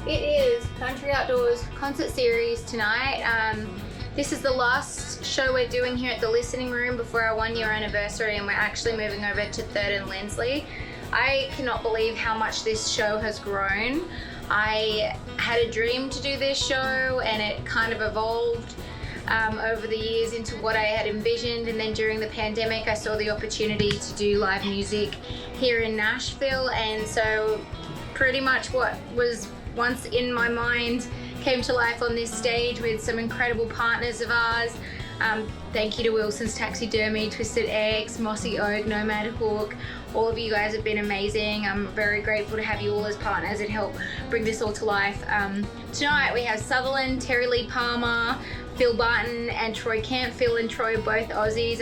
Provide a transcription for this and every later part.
It is Country Outdoors concert series tonight. This is the last show we're doing here at the Listening Room before our 1 year anniversary, and we're actually moving over to 3rd and Lindsley. I cannot believe how much this show has grown. I had a dream to do this show, and it kind of evolved over the years into what I had envisioned, and then during the pandemic I saw the opportunity to do live music here in Nashville, and so pretty much what was once in my mind came to life on this stage with some incredible partners of ours. Thank you to Wilson's Taxidermy, Twisted Eggs, Mossy Oak, Nomad Hook. All of you guys have been amazing. I'm very grateful to have you all as partners and help bring this all to life. Tonight we have Southerland, Terry Lee Palmer, Phil Barton and Troy Kemp. Phil and Troy are both Aussies.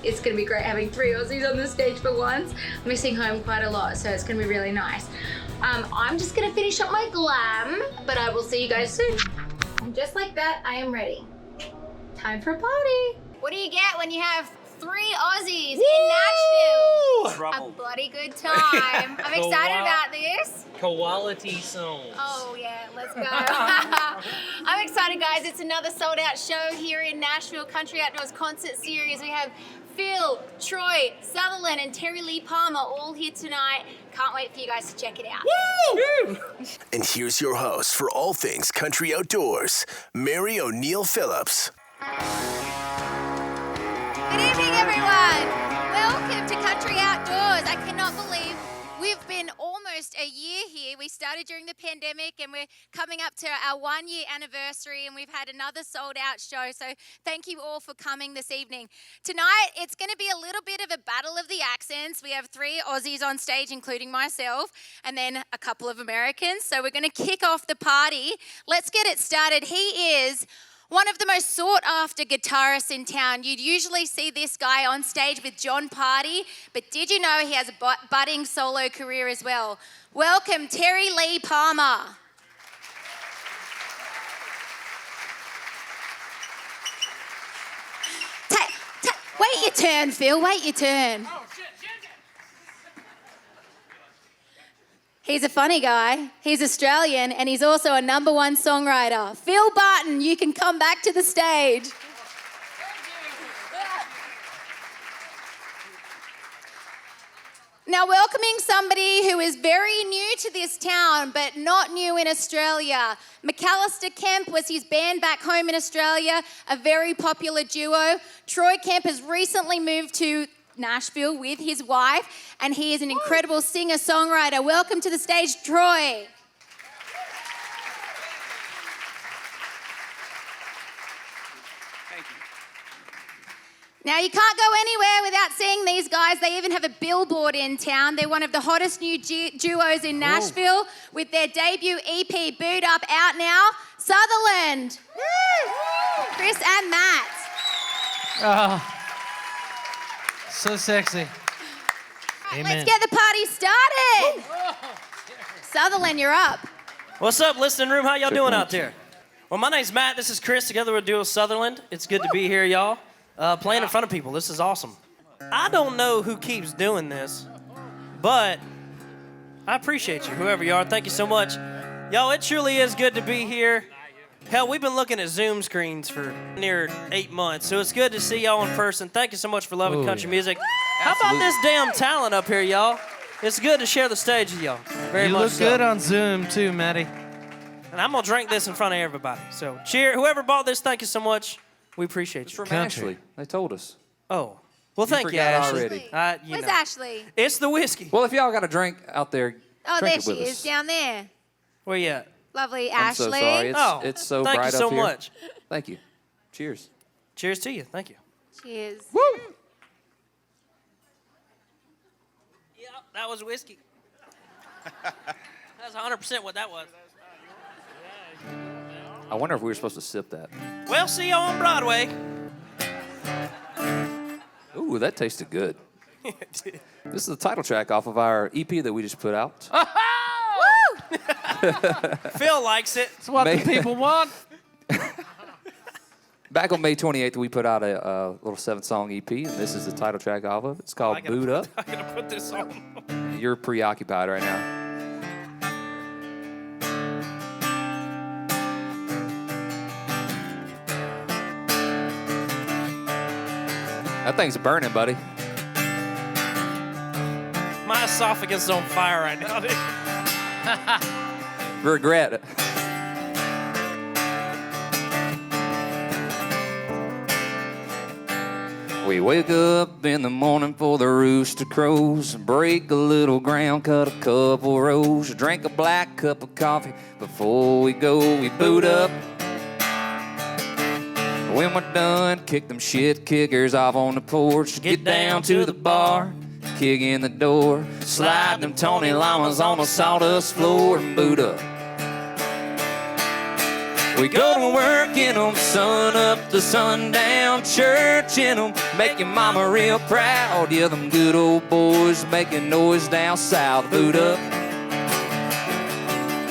It's gonna be great having 3 Aussies on the stage for once. I'm missing home quite a lot, so it's gonna be really nice. I'm just gonna finish up my glam, but I will see you guys soon. And just like that, I am ready. Time for a party. What do you get when you have 3 Aussies in Nashville? Trouble. A bloody good time. I'm excited about this. Quality songs. Oh yeah, let's go. I'm excited, guys. It's another sold out show here in Nashville Country Outdoors concert series. We have Phil, Troy, Southerland, and Terry Lee Palmer all here tonight. Can't wait for you guys to check it out. Woo! And here's your host for all things country outdoors, Mary O'Neill Phillips. Good evening, everyone. Welcome to Country Outdoors. I cannot believe we've been almost a year here. We started during the pandemic and we're coming up to our 1 year anniversary, and we've had another sold out show. So thank you all for coming this evening. Tonight, it's going to be a little bit of a battle of the accents. We have 3 Aussies on stage, including myself, and then a couple of Americans. So we're going to kick off the party. Let's get it started. He is one of the most sought after guitarists in town. You'd usually see this guy on stage with John Party, but did you know he has a budding solo career as well? Welcome, Terry Lee Palmer. Wait your turn, Phil, wait your turn. He's a funny guy, he's Australian, and he's also a #1 songwriter. Phil Barton, you can come back to the stage. Now, welcoming somebody who is very new to this town, but not new in Australia. McAllister Kemp was his band back home in Australia, a very popular duo. Troy Kemp has recently moved to Nashville with his wife, and he is an incredible singer-songwriter. Welcome to the stage, Troy. Thank you. Now, you can't go anywhere without seeing these guys. They even have a billboard in town. They're one of the hottest new duos in Nashville with their debut EP, Boot Up, out now. Southerland. Chris and Matt. Oh, so sexy. Right, let's get the party started. Sutherland, you're up. What's up, listening room? How y'all doing out there? Well, my name's Matt. This is Chris, together with duo Southerland. It's good to be here, y'all. Playing in front of people. This is awesome. I don't know who keeps doing this, but I appreciate you, whoever you are. Thank you so much. Y'all, it truly is good to be here. Hell, we've been looking at Zoom screens for near 8 months, so it's good to see y'all in person. Thank you so much for loving country music. How about this damn talent up here, y'all? It's good to share the stage with y'all. Very much so. You look good on Zoom, too, Matty. And I'm going to drink this in front of everybody. So, cheer. Whoever bought this, thank you so much. We appreciate It's you. from Ashley. They told us. Oh. Well, thank you, forgot Ashley. already. Where's know. Ashley? It's the whiskey. Well, if y'all got a drink out there, Oh, drink there it she with is, us. down there. Where you at? Lovely I'm Ashley. so sorry. It's so thank bright you so up here. much. Thank you. Cheers. Cheers to you. Thank you. Cheers. Woo! Yeah, that was whiskey. That's 100% what that was. I wonder if we were supposed to sip that. Well, see y'all on Broadway. Ooh, that tasted good. This is the title track off of our EP that we just put out. Phil likes it. It's what the people want. Back on May 28th, we put out a little 7-song EP, and this is the title track off of it. It's called Boot Up. I'm going to put this on. You're preoccupied right now. That thing's burning, buddy. My esophagus is on fire right now, dude. Regret. We wake up in the morning for the rooster crows, break a little ground, cut a couple rows, drink a black cup of coffee before we go. We boot up. When we're done, kick them shit kickers off on the porch, get down to the bar, kick in the door, slide them Tony Llamas on the sawdust floor and boot up. We go to work in them, sun up to sundown, church in them, make your mama real proud. Yeah, them good old boys making noise down south, boot up.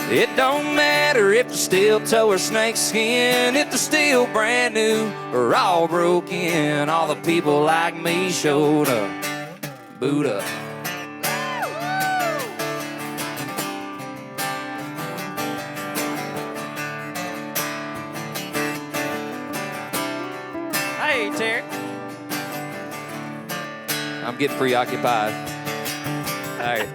It don't matter if they're steel toe or snake skin, if they're still brand new or all broke in. All the people like me showed up, boot up. Hey, Terry. I'm getting preoccupied. All right.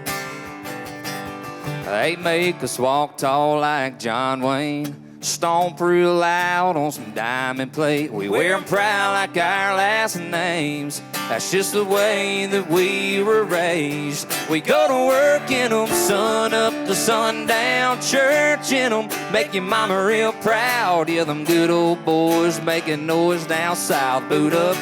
They make us walk tall like John Wayne, stomp real loud on some diamond plate. We wear 'em proud like our last names. That's just the way that we were raised. We go to work in 'em, sun up to sundown, church in 'em, make your mama real proud. Yeah, them good old boys making noise down south, boot up.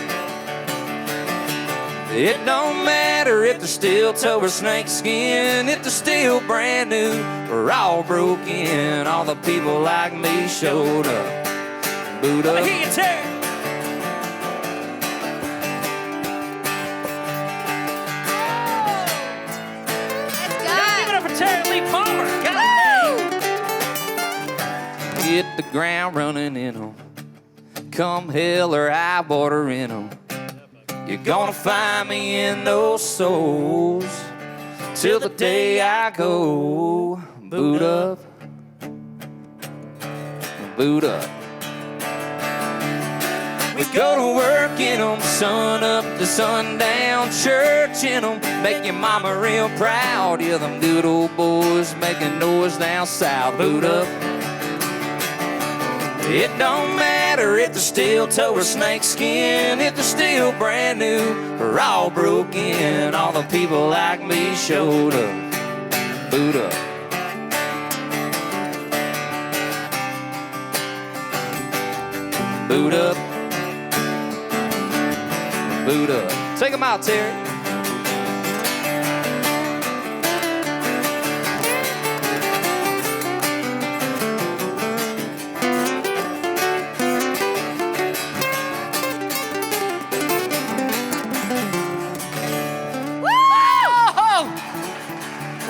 It don't matter if they're steel toe or snake skin, if they're still brand new or all broke in. All the people like me showed up, boot up. I hear you, Terry. Let's Give it go. up for Terry Lee Palmer. God dang. Hit the ground running in 'em, come hell or high water in 'em. You're gonna find me in those souls till the day I go. Boot up, boot up. We go to work in 'em, sun up to sundown, church in 'em, make your mama real proud. Yeah, them good old boys making noise down south, boot up. It don't matter if they're steel toe or snake skin, if they're still brand new or all broke in. All the people like me showed up, boot up. Boot up, boot up. Take 'em out, Terry.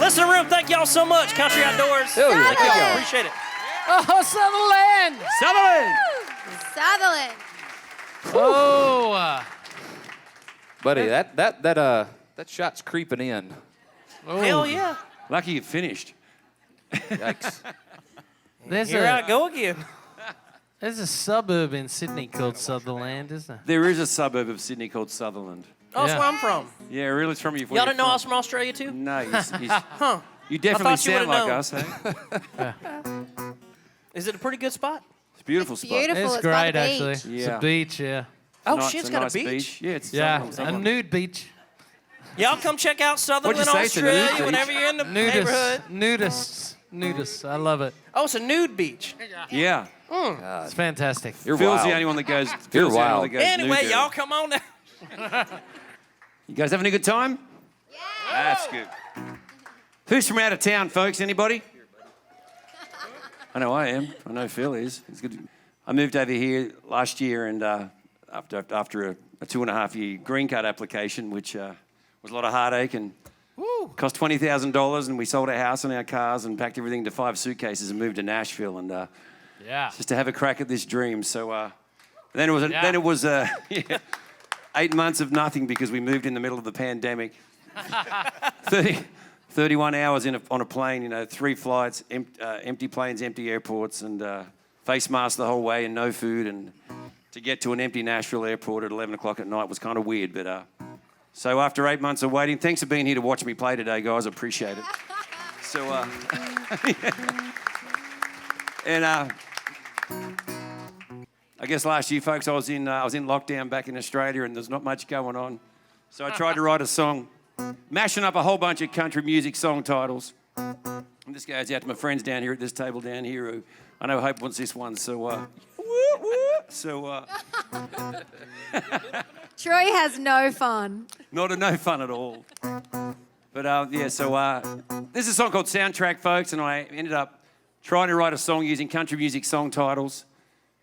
Listening room, thank y'all so much. Country Outdoors. Oh, yeah, thank y'all. Appreciate it. Oh, Southerland! Southerland. Oh, Buddy, that shot's creeping in. Hell yeah. Lucky you finished. Yikes. Here I go again. there's a suburb in Sydney called Southerland, isn't there? There is a suburb of Sydney called Southerland. Oh, that's Yeah. where I'm from. Yeah, really, it's from you. Y'all didn't know I was from Australia, too? No, Huh. you definitely thought you sound like would've us, hey? Is it a pretty good spot? It's a beautiful spot. Beautiful. It's It's by great, the actually. beach. It's Yeah. a beach, yeah. Oh, Nice- shit, it's a got nice a beach? Yeah, it's Yeah, Southerland, a Southerland. nude beach. Y'all come check out Southerland, What'd you say, it's a nude Australia, beach? whenever you're in the neighborhood. Nudists. I love it. Oh, it's a nude beach. Yeah. It's fantastic. You're Phil's wild. the only one that goes. You're Phil's the only one wild. that goes Anyway, nude y'all there. come on down. You guys having a good time? Yeah. That's good. Who's from out of town, folks? Anybody? I know I am. I know Phil is. It's good. I moved over here last year, and after a 2.5 year green card application, which was a lot of heartache and cost $20,000, and we sold our house and our cars and packed everything into 5 suitcases and moved to Nashville, and Yeah. just to have a crack at this dream. So then it was 8 months of nothing because we moved in the middle of the pandemic. 31 hours on a plane, 3 flights, empty planes, empty airports, and face masks the whole way and no food. And to get to an empty Nashville airport at 11 o'clock at night was kind of weird. But so after 8 months of waiting, thanks for being here to watch me play today, guys. I appreciate it. So, and I guess last year, folks, I was in lockdown back in Australia, and there's not much going on. So I tried to write a song, mashing up a whole bunch of country music song titles. And this goes out to my friends down here at this table down here, who I know Hope wants this one. So, Troy has no fun. No fun at all. But this is a song called Soundtrack, folks, and I ended up trying to write a song using country music song titles.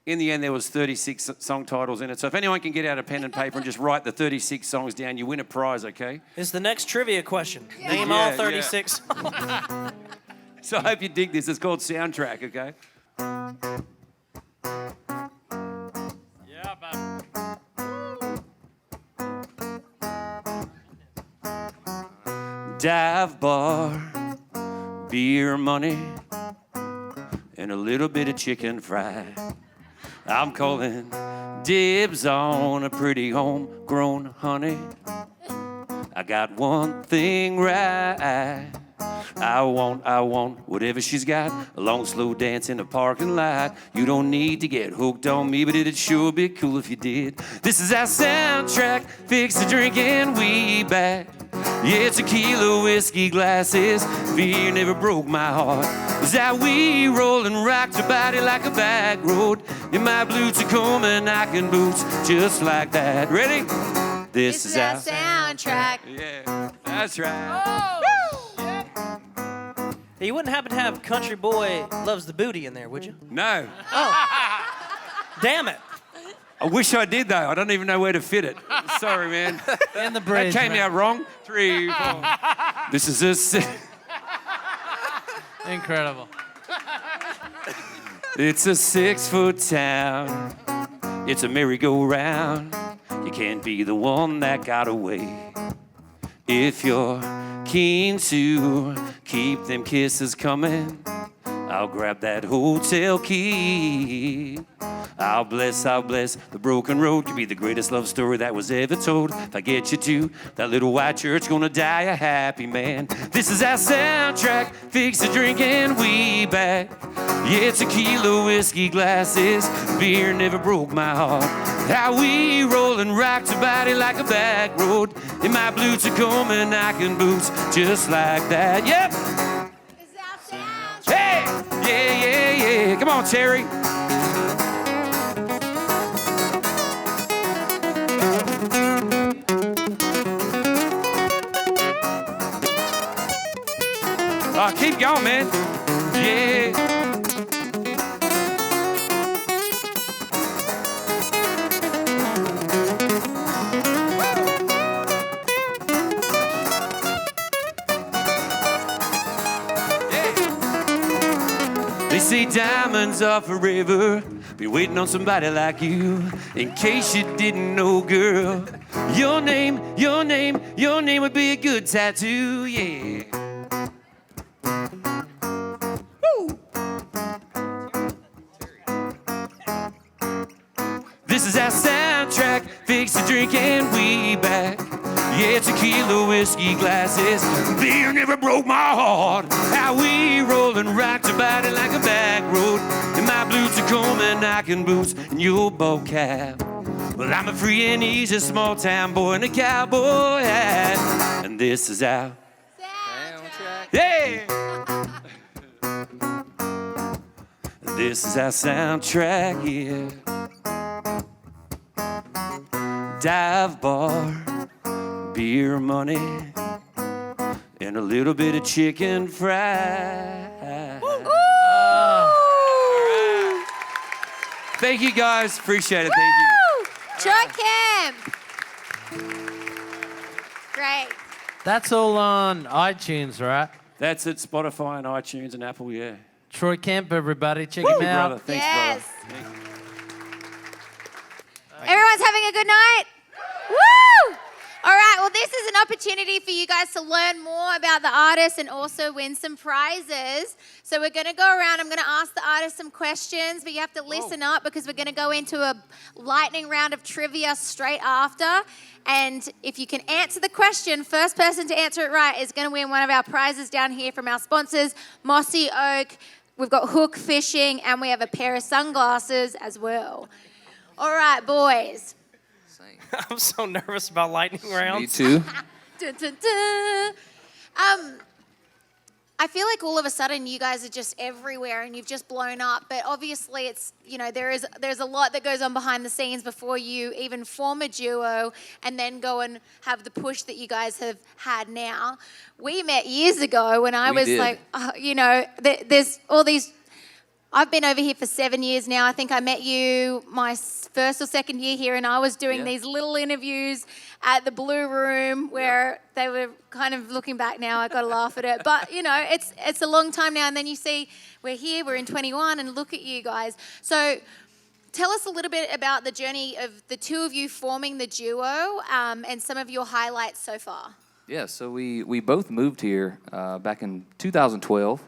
In the end, there was 36 song titles in it. So if anyone can get out a pen and paper and just write the 36 songs down, you win a prize, okay? It's the next trivia question. Name all 36. Yeah. So I hope you dig this. It's called Soundtrack, okay? Yeah, baby. Dive bar, beer money, and a little bit of chicken fried. I'm calling dibs on a pretty homegrown honey. I got one thing right. I want whatever she's got. A long, slow dance in the parking lot. You don't need to get hooked on me, but it'd sure be cool if you did. This is our soundtrack. Fix the drink and we back. Yeah, tequila, whiskey glasses. Fear never broke my heart. Was how we roll and rock your body like a back road. In my blue Tacoma knocking boots just like that. Ready? This is our soundtrack. Yeah, that's right. You wouldn't happen to have Country Boy Loves the Booty in there, would you? No. Oh. Damn it. I wish I did, though. I don't even know where to fit it. Sorry, man. And the bridge. That came out wrong. 3, 4. This is Incredible. It's a 6-foot town. It's a merry-go-round. You can't be the one that got away. If you're keen to keep them kisses coming, I'll grab that hotel key. I'll bless the broken road. Could be the greatest love story that was ever told. If I get you to that little white church, gonna die a happy man. This is our soundtrack. Fix the drink and we back. Yeah, tequila, whiskey glasses. Beer never broke my heart. How we roll and rock your body like a back road. In my blue Tacoma knocking boots just like that. Yep. Hey, yeah. Come on, Terry. Oh, keep going, man. Yeah. They say diamonds are forever. Been waiting on somebody like you. In case you didn't know, girl, your name would be a good tattoo, yeah. Woo. This is our soundtrack. Fix the drink and we back. Yeah, tequila, whiskey glasses. Beer never broke my heart. How we roll and rock your body like a back road. In my blue Tacoma knocking boots and your bow cap. Well, I'm a free and easy small town boy in a cowboy hat. And this is our soundtrack. Yeah. This is our soundtrack, yeah. Dive bar, beer money, and a little bit of chicken fried. Thank you, guys. Appreciate it. Thank you. Troy Kemp. Great. That's all on iTunes, right? That's at Spotify and iTunes and Apple, yeah. Troy Kemp, everybody. Check him out. Brother. Thanks, Yes. brother. Everyone's having a good night? Woo! All right, well, this is an opportunity for you guys to learn more about the artists and also win some prizes. So we're going to go around. I'm going to ask the artists some questions, but you have to listen up because we're going to go into a lightning round of trivia straight after. And if you can answer the question, first person to answer it right is going to win one of our prizes down here from our sponsors, Mossy Oak. We've got Hook Fishing, and we have a pair of sunglasses as well. All right, boys. I'm so nervous about lightning rounds. Me too. Dun, dun, dun. I feel like all of a sudden you guys are just everywhere and you've just blown up. But obviously it's, there's a lot that goes on behind the scenes before you even form a duo and then go and have the push that you guys have had now. We met years ago when I was like, there's all these. I've been over here for 7 years now. I think I met you my first or second year here, and I was doing these little interviews at the Blue Room where they were kind of looking back now. I got to laugh at it. But, it's a long time now. And then you see we're here, we're in 21, and look at you guys. So tell us a little bit about the journey of the two of you forming the duo and some of your highlights so far. Yeah, so we both moved here back in 2012.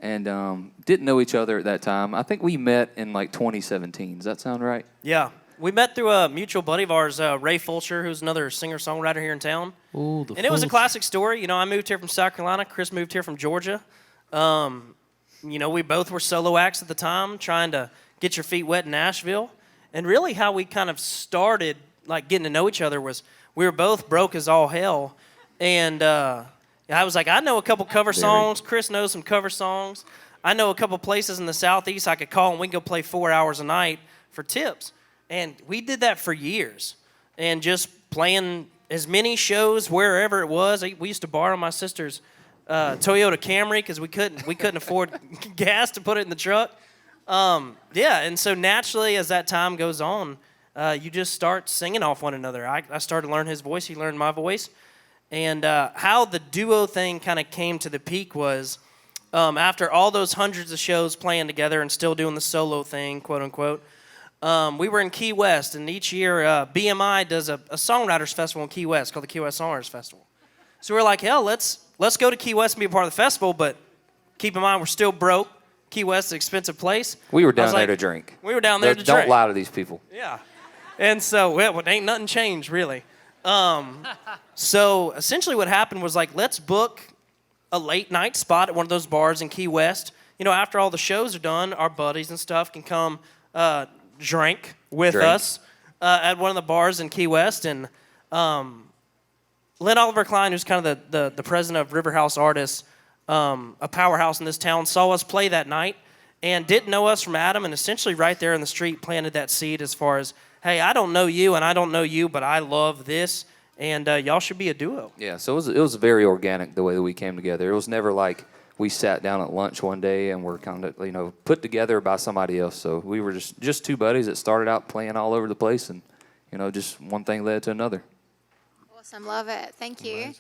And didn't know each other at that time. I think we met in like 2017. Does that sound right? Yeah. We met through a mutual buddy of ours, Ray Fulcher, who's another singer-songwriter here in town. Ooh, and it was a classic story. I moved here from South Carolina. Chris moved here from Georgia. We both were solo acts at the time, trying to get your feet wet in Nashville. And really how we kind of started, like, getting to know each other was we were both broke as all hell. And I was like, I know a couple cover songs. Chris knows some cover songs. I know a couple places in the Southeast I could call and we can go play 4 hours a night for tips. And we did that for years. And just playing as many shows wherever it was. We used to borrow my sister's Toyota Camry because we couldn't afford gas to put it in the truck. And so naturally as that time goes on, you just start singing off one another. I started to learn his voice. He learned my voice. And how the duo thing kind of came to the peak was after all those hundreds of shows playing together and still doing the solo thing, quote unquote, we were in Key West. And each year, BMI does a songwriters festival in Key West called the Key West Songwriters Festival. So we're like, hell, let's go to Key West and be a part of the festival, but keep in mind we're still broke. Key West is an expensive place. We were down there to drink. We were down there to drink. Don't lie to these people. Yeah. And so, ain't nothing changed, really. So essentially what happened was like, let's book a late night spot at one of those bars in Key West. After all the shows are done, our buddies and stuff can come drink with us at one of the bars in Key West. And Lynn Oliver Klein, who's kind of the president of River House Artists, a powerhouse in this town, saw us play that night and didn't know us from Adam, and essentially right there in the street planted that seed as far as, hey, I don't know you and I don't know you, but I love this, and y'all should be a duo. Yeah, so it was very organic the way that we came together. It was never like we sat down at lunch one day and were kind of put together by somebody else. So we were just two buddies that started out playing all over the place, and just one thing led to another. Awesome, love it. Thank you. Amazing.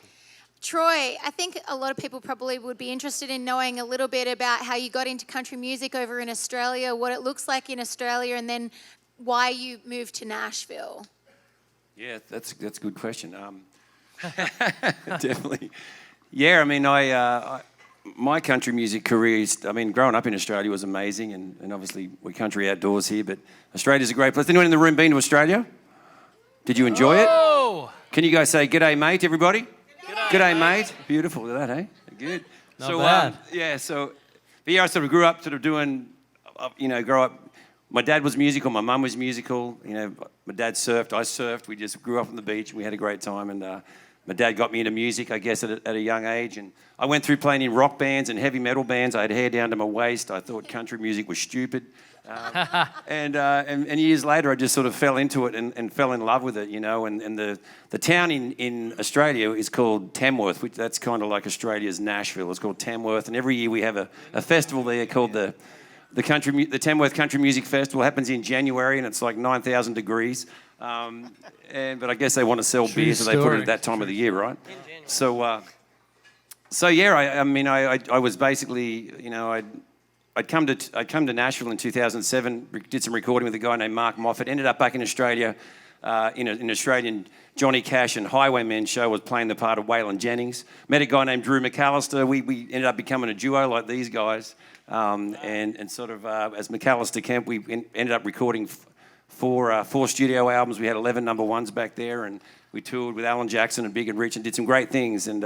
Troy, I think a lot of people probably would be interested in knowing a little bit about how you got into country music over in Australia, what it looks like in Australia, and then why you moved to Nashville. Yeah, that's a good question. Definitely. Yeah, I mean, my country music career growing up in Australia was amazing, and obviously we're country outdoors here, but Australia's a great place. Anyone in the room been to Australia? Did you enjoy it? Can you guys say g'day, mate, everybody? G'day, mate. Beautiful, look at that, eh? Good. Not bad. I sort of grew up doing, grow up. My dad was musical, my mum was musical. My dad surfed, I surfed. We just grew up on the beach and we had a great time. And my dad got me into music, I guess, at a young age. And I went through playing in rock bands and heavy metal bands. I had hair down to my waist. I thought country music was stupid. And years later, I just sort of fell into it and fell in love with it, And the town in Australia is called Tamworth, which that's kind of like Australia's Nashville. It's called Tamworth. And every year we have a festival there called the Tamworth Country Music Festival. Happens in January, and it's like 9,000 degrees. But I guess they want to sell beer, so they put it at that time of the year, right? So I was basically, I'd come to Nashville in 2007, did some recording with a guy named Mark Moffat, ended up back in Australia in an Australian Johnny Cash and Highwaymen show, was playing the part of Waylon Jennings. Met a guy named Drew McAllister. We ended up becoming a duo like these guys. And sort of as McAllister Kemp, we ended up recording four studio albums. We had 11 number ones back there, and we toured with Alan Jackson and Big and Rich and did some great things. And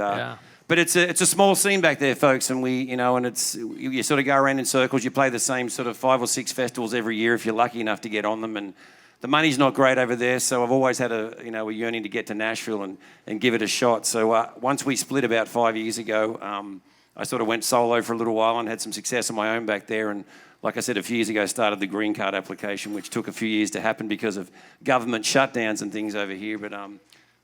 but it's a small scene back there, folks, and you sort of go around in circles. You play the same sort of 5 or 6 festivals every year if you're lucky enough to get on them, and the money's not great over there, so I've always had a yearning to get to Nashville and give it a shot. So once we split about 5 years ago, I sort of went solo for a little while and had some success on my own back there. And like I said, a few years ago, started the green card application, which took a few years to happen because of government shutdowns and things over here. But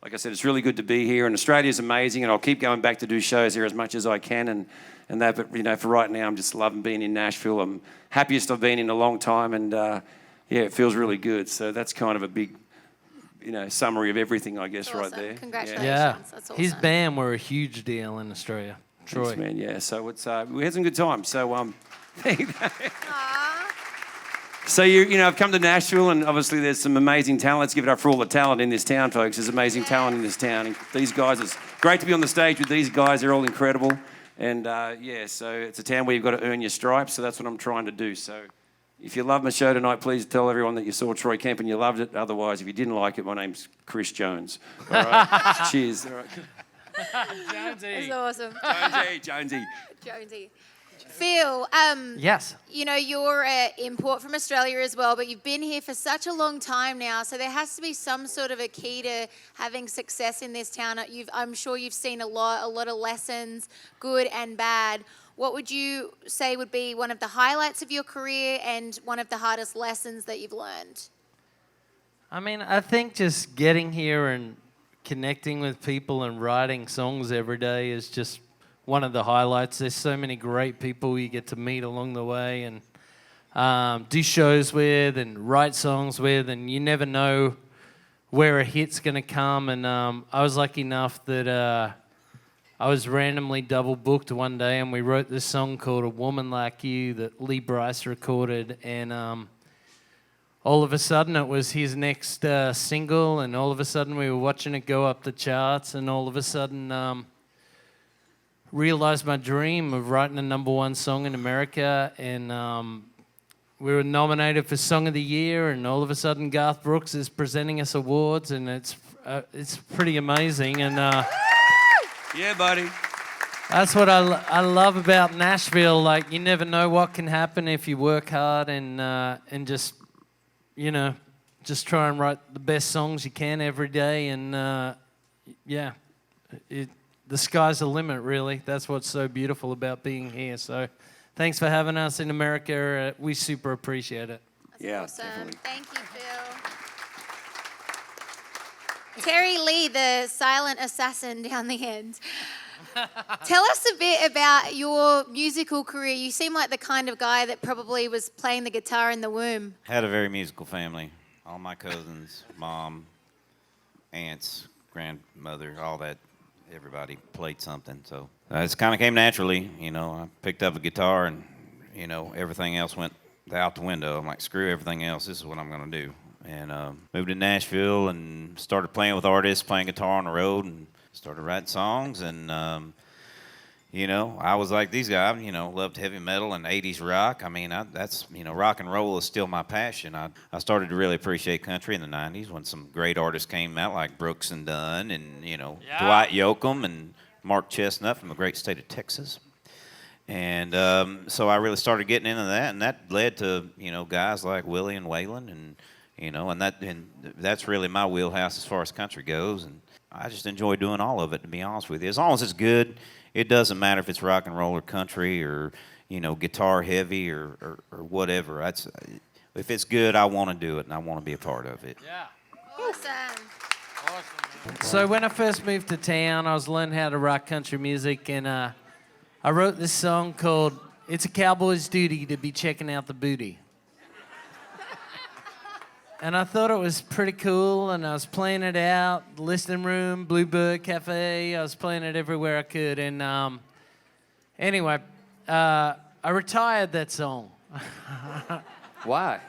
like I said, it's really good to be here, and Australia's amazing, and I'll keep going back to do shows here as much as I can and that. But for right now, I'm just loving being in Nashville. I'm happiest I've been in a long time, and it feels really good. So that's kind of a big, summary of everything, I guess, Awesome. right there. Congratulations. Yeah. That's awesome. His band were a huge deal in Australia. Troy. Thanks, man. Yeah. So it's we had some good times. So So I've come to Nashville, and obviously there's some amazing talent. Let's give it up for all the talent in this town, folks. There's amazing talent in this town. And these guys, it's great to be on the stage with these guys. They're all incredible. And so it's a town where you've got to earn your stripes. So that's what I'm trying to do. So if you love my show tonight, please tell everyone that you saw Troy Kemp and you loved it. Otherwise, if you didn't like it, my name's Chris Jones. All right. Cheers. All right. Jonesy. That's awesome. Jonesy. Phil, Yes. You're an import from Australia as well, but you've been here for such a long time now, so there has to be some sort of a key to having success in this town. I'm sure you've seen a lot of lessons, good and bad. What would you say would be one of the highlights of your career and one of the hardest lessons that you've learned? I mean, I think just getting here and connecting with people and writing songs every day is just one of the highlights. There's so many great people you get to meet along the way and do shows with and write songs with, and you never know where a hit's going to come. And I was lucky enough that I was randomly double booked one day, and we wrote this song called A Woman Like You that Lee Brice recorded, and all of a sudden it was his next single, and all of a sudden we were watching it go up the charts, and all of a sudden realized my dream of writing a number one song in America, and we were nominated for Song of the Year, and all of a sudden Garth Brooks is presenting us awards, and it's pretty amazing. And yeah, buddy. that's what I love about Nashville. Like, you never know what can happen if you work hard and just just try and write the best songs you can every day. And the sky's the limit, really. That's what's so beautiful about being here. So thanks for having us in America. We super appreciate it. That's awesome. Definitely. Thank you, Phil. Terry Lee, the silent assassin down the end. Tell us a bit about your musical career. You seem like the kind of guy that probably was playing the guitar in the womb. Had a very musical family. All my cousins, mom, aunts, grandmother, all that. Everybody played something, so it kind of came naturally. I picked up a guitar, and everything else went out the window. I'm like, screw everything else. This is what I'm gonna do. And moved to Nashville and started playing with artists, playing guitar on the road, and started writing songs. And I was like these guys. Loved heavy metal and '80s rock. I mean, that's rock and roll is still my passion. I started to really appreciate country in the '90s when some great artists came out like Brooks and Dunn and Dwight Yoakam and Mark Chestnut from the great state of Texas. And so I really started getting into that, and that led to guys like Willie and Waylon, and and that's really my wheelhouse as far as country goes. And I just enjoy doing all of it, to be honest with you. As long as it's good. It doesn't matter if it's rock and roll or country or, guitar heavy or whatever. If it's good, I want to do it, and I want to be a part of it. Yeah. Awesome. So when I first moved to town, I was learning how to rock country music, and I wrote this song called It's a Cowboy's Duty to Be Checking Out the Booty. And I thought it was pretty cool, and I was playing it out, listening room, Bluebird Cafe. I was playing it everywhere I could. And anyway, I retired that song. Why?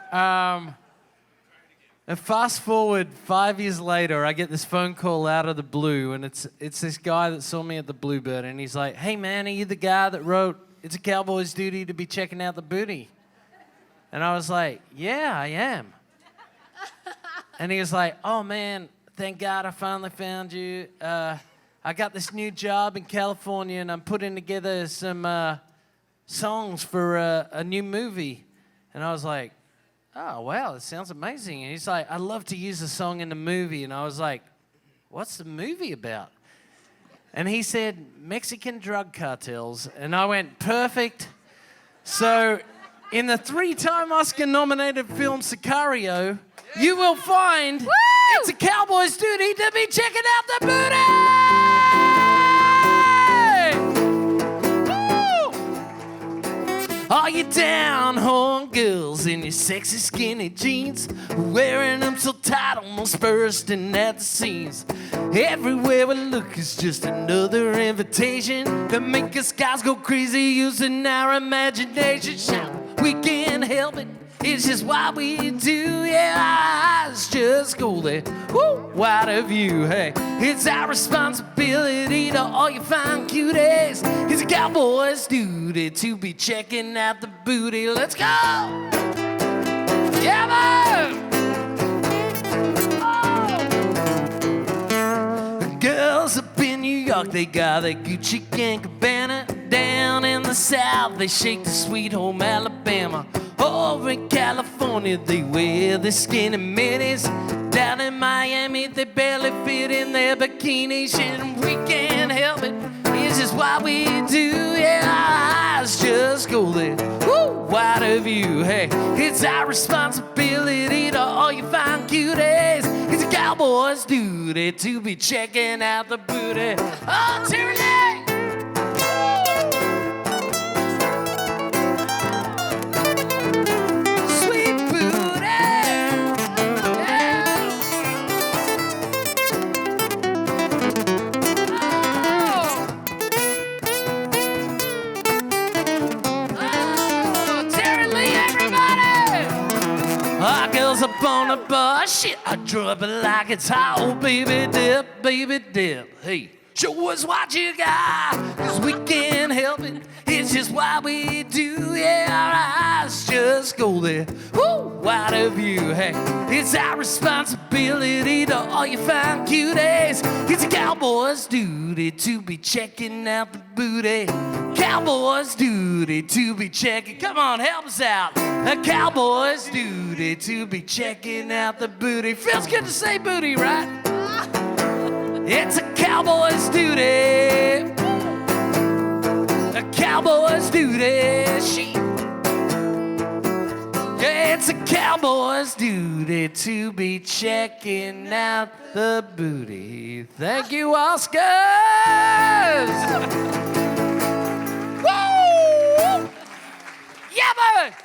And fast forward 5 years later, I get this phone call out of the blue, and it's this guy that saw me at the Bluebird, and he's like, "Hey man, are you the guy that wrote It's a Cowboy's Duty to Be Checking Out the Booty?" And I was like, "Yeah, I am." And he was like, "Oh man, thank God I finally found you. I got this new job in California, and I'm putting together some songs for a new movie." And I was like, "Oh, wow, that sounds amazing." And he's like, "I'd love to use a song in the movie." And I was like, "What's the movie about?" And he said, "Mexican drug cartels." And I went, "Perfect." So in the 3-time Oscar-nominated film Sicario, you will find it's a cowboy's duty to be checking out the booty! All you down-home girls in your sexy skinny jeans, wearing them so tight, almost bursting at the seams. Everywhere we look is just another invitation to make us guys go crazy using our imagination. Shout, we can't help it, it's just what we do. Yeah, our eyes just go there. Woo, wide of view. Hey, it's our responsibility to all you fine cuties. It's a cowboy's duty to be checking out the booty. Let's go! Yeah, man! Oh. Girls up in New York, they got their Gucci and Cabana. Down in the South, they shake the sweet home Alabama. Over in California, they wear the skinny minis. Down in Miami, they barely fit in their bikinis. And we can't help it, it's just what we do. Yeah, our eyes just go there. Woo, wide of view. Hey, it's our responsibility to all you fine cuties. It's a cowboy's duty to be checking out the booty. Oh, tyranny! Up on a bar, shit, I drop it like it's hot. Oh, baby dip, baby dip. Hey, show us what you got, 'cause we can't help it. It's just what we do. Yeah, our eyes just go there. Woo, wide of view. Hey, it's our responsibility to all you fine cuties. It's a cowboy's duty to be checking out the booty. Cowboy's duty to be checking. Come on, help us out. A cowboy's duty to be checking out the booty. Feels good to say booty, right? It's a cowboy's duty. A cowboy's duty. Yeah, it's a cowboy's duty to be checking out the booty. Thank you, Oscars. Woo! Yeah, baby.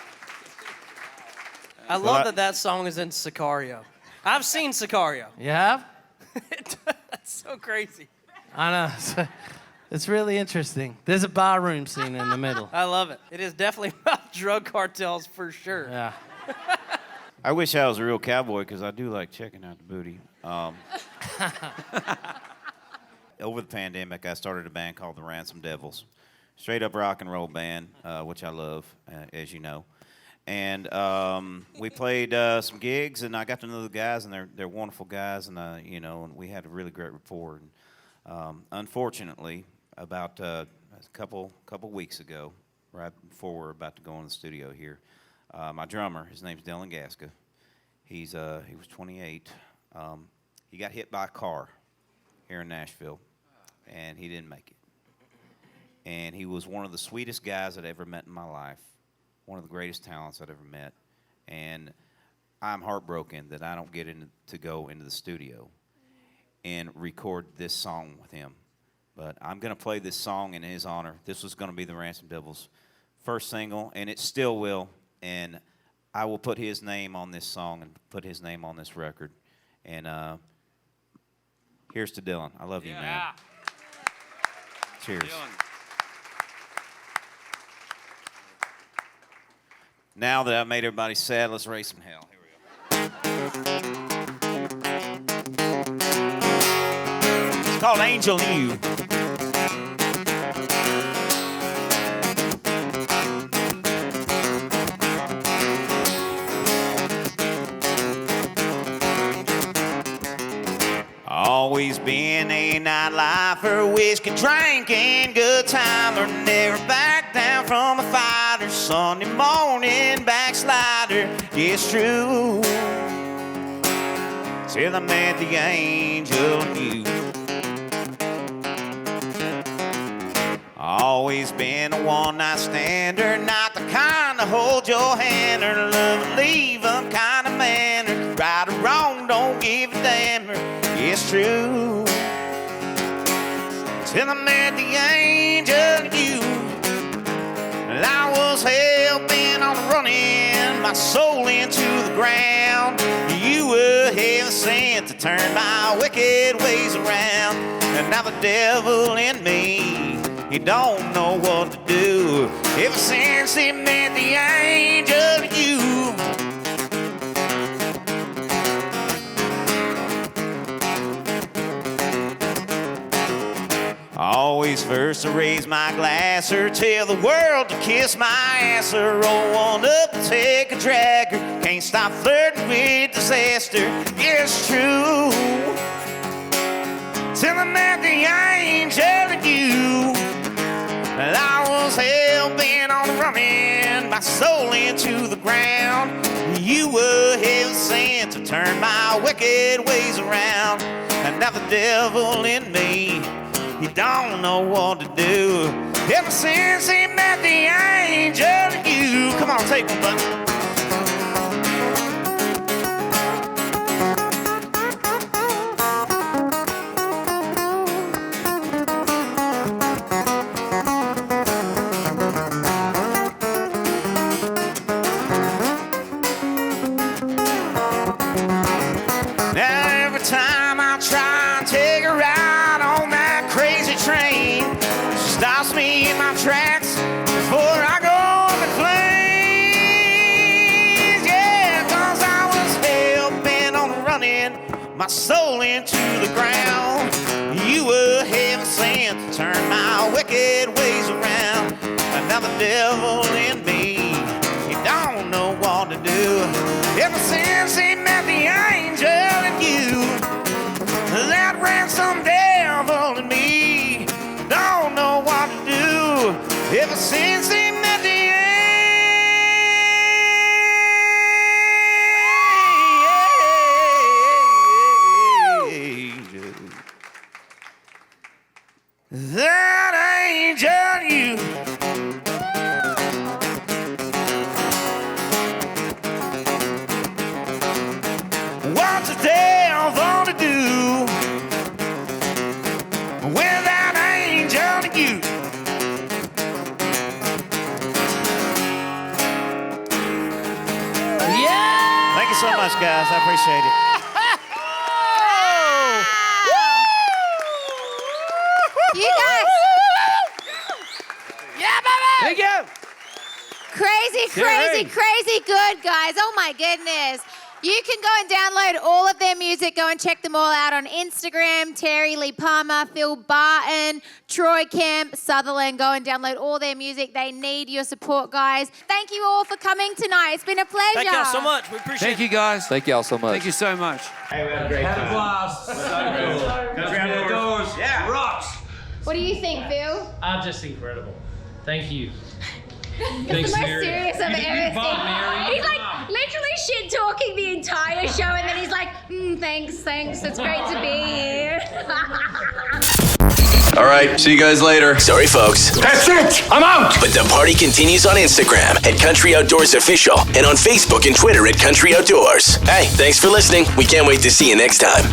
I love that song is in Sicario. I've seen Sicario. You have? That's so crazy. I know. It's really interesting. There's a barroom scene in the middle. I love it. It is definitely about drug cartels for sure. Yeah. I wish I was a real cowboy because I do like checking out the booty. Over the pandemic, I started a band called the Ransom Devils. Straight up rock and roll band, which I love, as you know. And we played some gigs, and I got to know the guys, and they're wonderful guys, and and we had a really great rapport. And, unfortunately, about a couple weeks ago, right before we're about to go in the studio here, my drummer, his name's Dylan Gaska. He was 28. He got hit by a car here in Nashville, and he didn't make it. And he was one of the sweetest guys I'd ever met in my life. One of the greatest talents I'd ever met, and I'm heartbroken that I don't get to go into the studio and record this song with him. But I'm going to play this song in his honor. This was going to be the Ransom Devils' first single, and it still will. And I will put his name on this song and put his name on this record. And here's to Dylan. I love you, man. Cheers. Dylan. Now that I've made everybody sad, let's raise some hell. Here we go. called Angel You. Always been a nightlifer, whiskey drinking, good timer, never back down from a fighter. Sunday morning backslider, it's true. Till I met the angel in you. Always been a one-night stander, not the kind to hold your hand or love and leave 'em kind of manner. Right or wrong, don't give a damn. It's true. Till I met the angel in you. And I was hell-bent on running my soul into the ground. You were heaven sent to turn my wicked ways around. And now the devil in me, he don't know what to do. Ever since he met the angel in you. Always first to raise my glass or tell the world to kiss my ass or roll one up and take a dragger. Can't stop flirting with disaster. It's true. Till I met the angel in you. And I was hell-bent on running my soul into the ground. You were heaven sent to turn my wicked ways around. And now the devil in me, he don't know what to do. Ever since he met the angel in you. Come on, take one, bud. Now every time I try and take a ride on that crazy train, she stops me in my tracks before I go up in flames. Yeah, 'cause I was hell-bent on running my soul into the ground. You were heaven sent to turn my wicked ways around. And now the devil in me, he don't know what to do. Ever since he met the angel in you, that ransom devil in me don't know what to do. Ever since he met the angel, that angel in you. What's the devil to do with that angel in you? Yeah! Thank you so much, guys. I appreciate it. You guys, Yeah, baby! There you go. crazy good, guys. Oh my goodness. You can go and download all of their music. Go and check them all out on Instagram. Terry Lee Palmer, Phil Barton, Troy Kemp, Southerland. Go and download all their music. They need your support, guys. Thank you all for coming tonight. It's been a pleasure. Thank y'all so much. We appreciate Thank you, guys. Thank y'all so much. Thank you so much. Had a blast. So cool. Country Outdoors. Yeah. Rocks. What do you think, Phil? Just incredible. Thank you. It's Thanks, the most Mary. serious I've You ever bump, seen. Mary. He's like literally shit talking the entire show, and then he's like, thanks. It's great to be here. All right, see you guys later. Sorry, folks. That's it. I'm out. But the party continues on Instagram at Country Outdoors Official and on Facebook and Twitter at Country Outdoors. Hey, thanks for listening. We can't wait to see you next time.